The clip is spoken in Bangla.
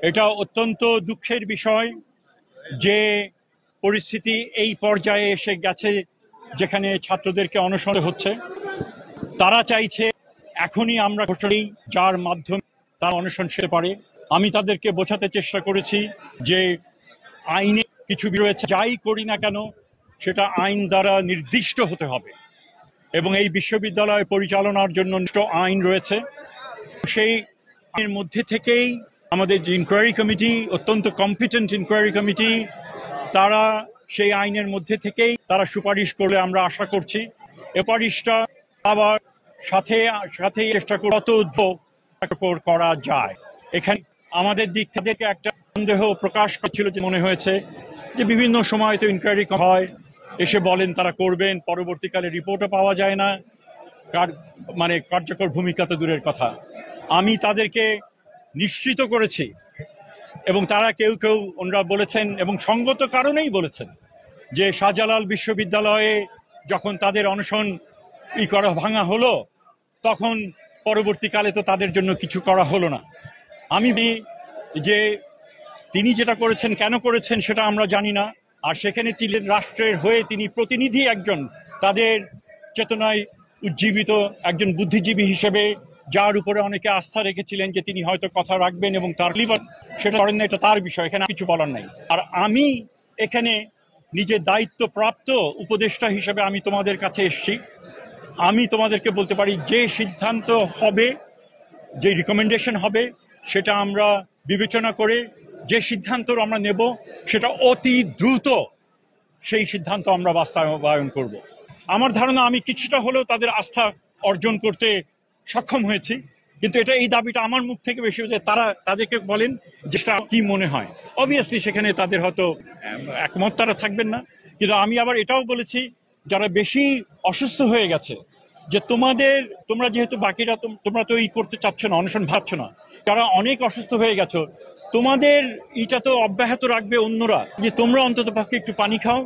এটা অত্যন্ত দুঃখের বিষয় যে পরিস্থিতি এই পর্যায়ে এসে গেছে, যেখানে ছাত্রদেরকে অনশন হচ্ছে। তারা চাইছে এখনই আমরা ঘোষণা দিই, যার মাধ্যমে তারা অনশন সেরে পারে। আমি তাদেরকে বোঝাতে চেষ্টা করেছি যে আইনে কিছু রয়েছে, যাই করি না কেন সেটা আইন দ্বারা নির্দিষ্ট হতে হবে, এবং এই বিশ্ববিদ্যালয় পরিচালনার জন্য আইন রয়েছে। সেই আইনের মধ্যে থেকেই আমাদের যে ইনকোয়ারি কমিটি, অত্যন্ত কম্পিটেন্ট ইনকোয়ারি কমিটি, তারা সেই আইনের মধ্যে থেকেই তারা সুপারিশ করলে আমরা আশা করছি সুপারিশটা আবার সাথে সাথে চেষ্টা কত করা যায়। এখানে আমাদের দিক থেকে একটা সন্দেহ প্রকাশ করছিল, যে মনে হয়েছে যে বিভিন্ন সময় তো ইনকোয়ারি হয়, এসে বলেন তারা করবেন, পরবর্তীকালে রিপোর্টও পাওয়া যায় না, কার্যকর ভূমিকা তো দূরের কথা। আমি তাদেরকে নিশ্চিত করেছি, এবং তারা কেউ কেউ ওনারা বলেছেন, এবং সঙ্গত কারণেই বলেছেন, যে শাহজালাল বিশ্ববিদ্যালয়ে যখন তাদের অনশন ভাঙা হলো, তখন পরবর্তীকালে তো তাদের জন্য কিছু করা হলো না। আমি যে তিনি যেটা করেছেন, কেন করেছেন সেটা আমরা জানি না। আর সেখানে ছিলেন রাষ্ট্রের হয়ে তিনি প্রতিনিধি, একজন তাদের চেতনায় উজ্জীবিত একজন বুদ্ধিজীবী হিসেবে, যার উপরে অনেকে আস্থা রেখেছিলেন যে তিনি হয়তো কথা রাখবেন এবং তার লিভার সেটা করেন না, এটা তার বিষয়, এখানে কিছু বলার নাই। আর আমি এখানে নিজের দায়িত্বপ্রাপ্ত উপদেষ্টা হিসেবে আমি তোমাদের কাছে এসেছি। আমি তোমাদেরকে বলতে পারি, যে সিদ্ধান্ত হবে, যে রিকমেন্ডেশন হবে, সেটা আমরা বিবেচনা করে যে সিদ্ধান্ত আমরা নেব, সেটা অতি দ্রুত সেই সিদ্ধান্ত আমরা বাস্তবায়ন করব। আমার ধারণা আমি কিছুটা হলেও তাদের আস্থা অর্জন করতে সক্ষম হয়েছি, কিন্তু এই দাবিটা আমার মুখ থেকে বেশি হয়েছে। তাদেরকে বলেন যেটা কি মনে হয়। অবভিয়াসলি সেখানে তাদের হয়তো একমত তারা থাকবেন না, কিন্তু আমি আবার এটাও বলেছি, যারা বেশি অসুস্থ হয়ে গেছে, যে তোমরা যেহেতু বাকিরা তোমরা তো করতে চাচ্ছ না, অনশন ভাবছ না, যারা অনেক অসুস্থ হয়ে গেছো, তোমাদের এটা তো অব্যাহত রাখবে অন্যরা, যে তোমরা অন্তত পক্ষে একটু পানি খাও।